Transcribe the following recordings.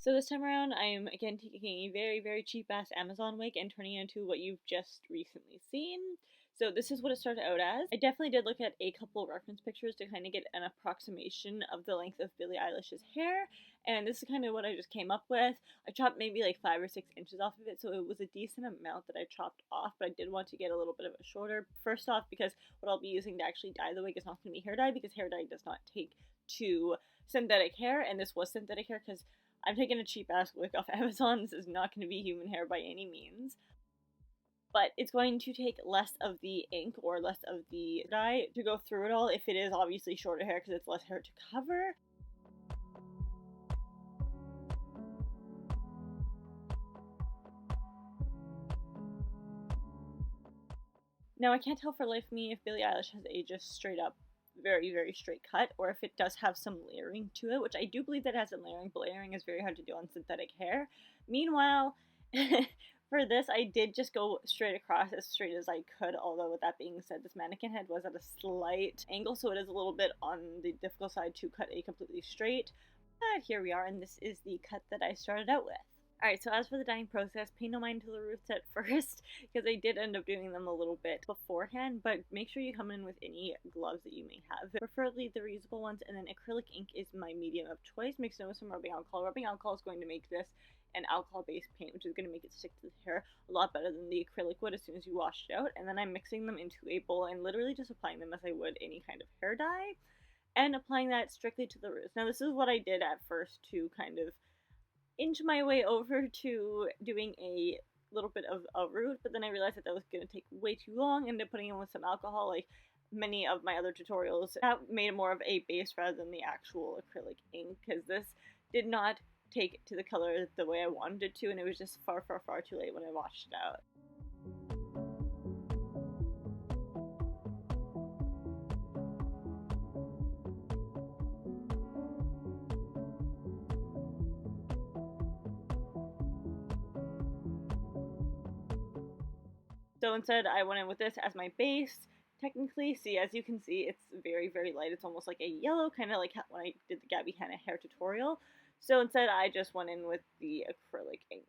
So this time around, I'm again taking a very cheap ass Amazon wig and turning it into what you've just recently seen. So this is what it started out as. I definitely did look at a couple reference pictures to kind of get an approximation of the length of Billie Eilish's hair, and this is kind of what I just came up with. I chopped maybe like 5 or 6 inches off of it, so it was a decent amount that I chopped off, but I did want to get a little bit of a shorter. First off, because what I'll be using to actually dye the wig is not going to be hair dye, because hair dye does not take to synthetic hair, and this was synthetic hair because I'm taking a cheap ass wig off Amazon. This is not going to be human hair by any means. But it's going to take less of the ink or less of the dye to go through it all if it is obviously shorter hair because it's less hair to cover. Now I can't tell for life of me if Billie Eilish has a just straight up very straight cut or if it does have some layering to it, which I do believe that it has some layering, but layering is very hard to do on synthetic hair. Meanwhile, for this, I did just go straight across as straight as I could, although with that being said, this mannequin head was at a slight angle, so it is a little bit on the difficult side to cut a completely straight. But here we are, and this is the cut that I started out with. Alright, so as for the dyeing process, pay no mind to the roots at first, because I did end up doing them a little bit beforehand, but make sure you come in with any gloves that you may have, preferably the reusable ones, and then acrylic ink is my medium of choice, mixed in with some rubbing alcohol. Rubbing alcohol is going to make this an alcohol-based paint, which is going to make it stick to the hair a lot better than the acrylic would as soon as you wash it out, and then I'm mixing them into a bowl and literally just applying them as I would any kind of hair dye, and applying that strictly to the roots. Now this is what I did at first to kind of inch my way over to doing a little bit of a root, but then I realized that was going to take way too long, ended up putting in with some alcohol like many of my other tutorials. That made it more of a base rather than the actual acrylic ink, because this did not take to the color the way I wanted it to, and it was just far too late when I washed it out. So instead, I went in with this as my base. Technically, see, as you can see, it's very light. It's almost like a yellow, kind of like when I did the Gabby Hanna hair tutorial. So instead, I just went in with the acrylic ink.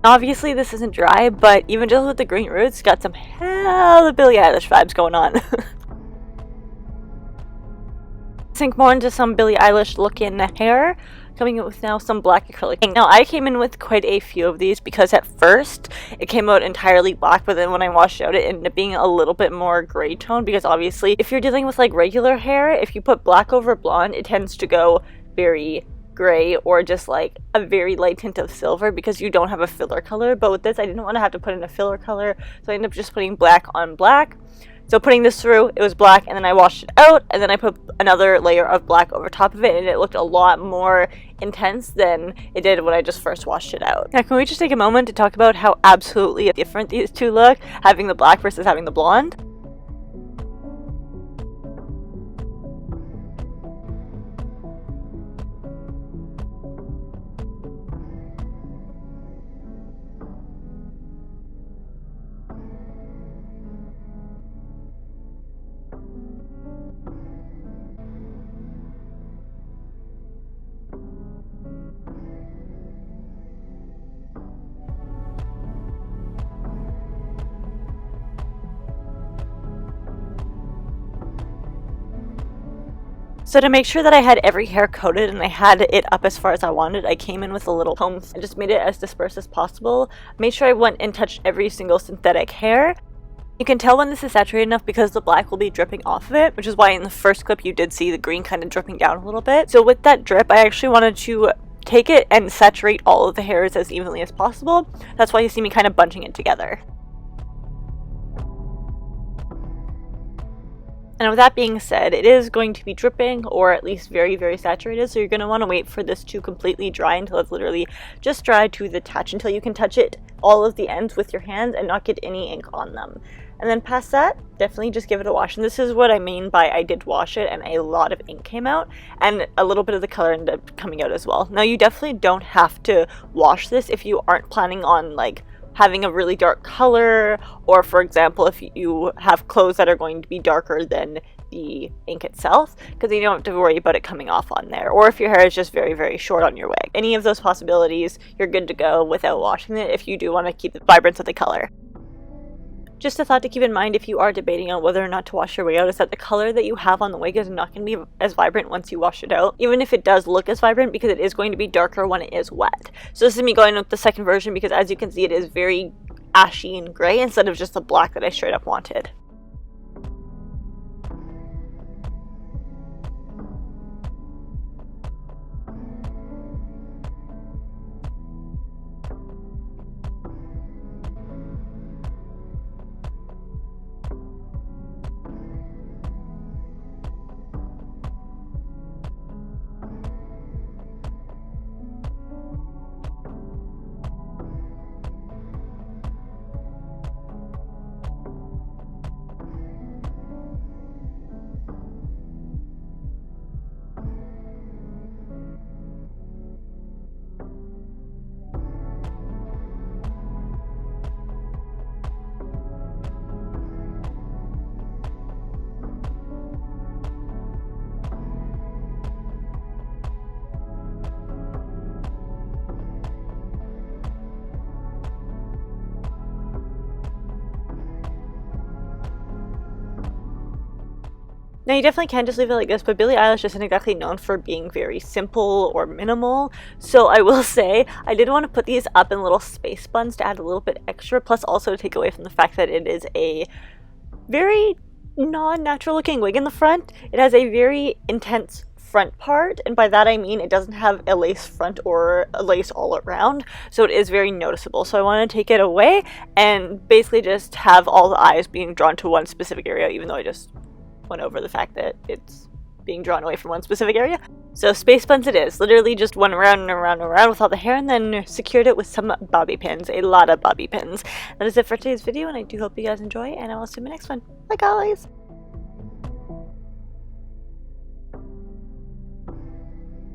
Obviously this isn't dry, but even just with the green roots, got some hella Billie Eilish vibes going on. Sink more into some Billie Eilish looking hair, coming in with now some black acrylic. Now I came in with quite a few of these because at first it came out entirely black, but then when I washed out it ended up being a little bit more gray tone, because obviously if you're dealing with like regular hair, if you put black over blonde, it tends to go very gray or just like a very light tint of silver because you don't have a filler color. But with this I didn't want to have to put in a filler color, so I ended up just putting black on black. So putting this through, it was black, and then I washed it out, and then I put another layer of black over top of it, and it looked a lot more intense than it did when I just first washed it out. Now can we just take a moment to talk about how absolutely different these two look, having the black versus having the blonde? So to make sure that I had every hair coated and I had it up as far as I wanted, I came in with a little comb and just made it as dispersed as possible. Made sure I went and touched every single synthetic hair. You can tell when this is saturated enough because the black will be dripping off of it, which is why in the first clip you did see the green kind of dripping down a little bit. So with that drip, I actually wanted to take it and saturate all of the hairs as evenly as possible. That's why you see me kind of bunching it together. And with that being said, it is going to be dripping, or at least very, very saturated, so you're going to want to wait for this to completely dry until it's literally just dry to the touch, until you can touch it, all of the ends with your hands and not get any ink on them. And then past that, definitely just give it a wash. And this is what I mean by I did wash it and a lot of ink came out, and a little bit of the color ended up coming out as well. Now you definitely don't have to wash this if you aren't planning on like having a really dark color, or for example if you have clothes that are going to be darker than the ink itself, because you don't have to worry about it coming off on there, or if your hair is just very, very short on your wig. Any of those possibilities, you're good to go without washing it if you do want to keep the vibrance of the color. Just a thought to keep in mind if you are debating on whether or not to wash your wig out is that the color that you have on the wig is not going to be as vibrant once you wash it out, even if it does look as vibrant, because it is going to be darker when it is wet. So this is me going with the second version because as you can see it is very ashy and gray instead of just the black that I straight up wanted. Now you definitely can just leave it like this, but Billie Eilish isn't exactly known for being very simple or minimal, so I will say I did want to put these up in little space buns to add a little bit extra, plus also to take away from the fact that it is a very non-natural looking wig in the front. It has a very intense front part, and by that I mean it doesn't have a lace front or a lace all around, so it is very noticeable. So I want to take it away and basically just have all the eyes being drawn to one specific area, even though I just went over the fact that it's being drawn away from one specific area. So space buns it is. Literally just went around and around and around with all the hair and then secured it with some bobby pins. A lot of bobby pins. That is it for today's video, and I do hope you guys enjoy, and I will see you in my next one. Bye guys!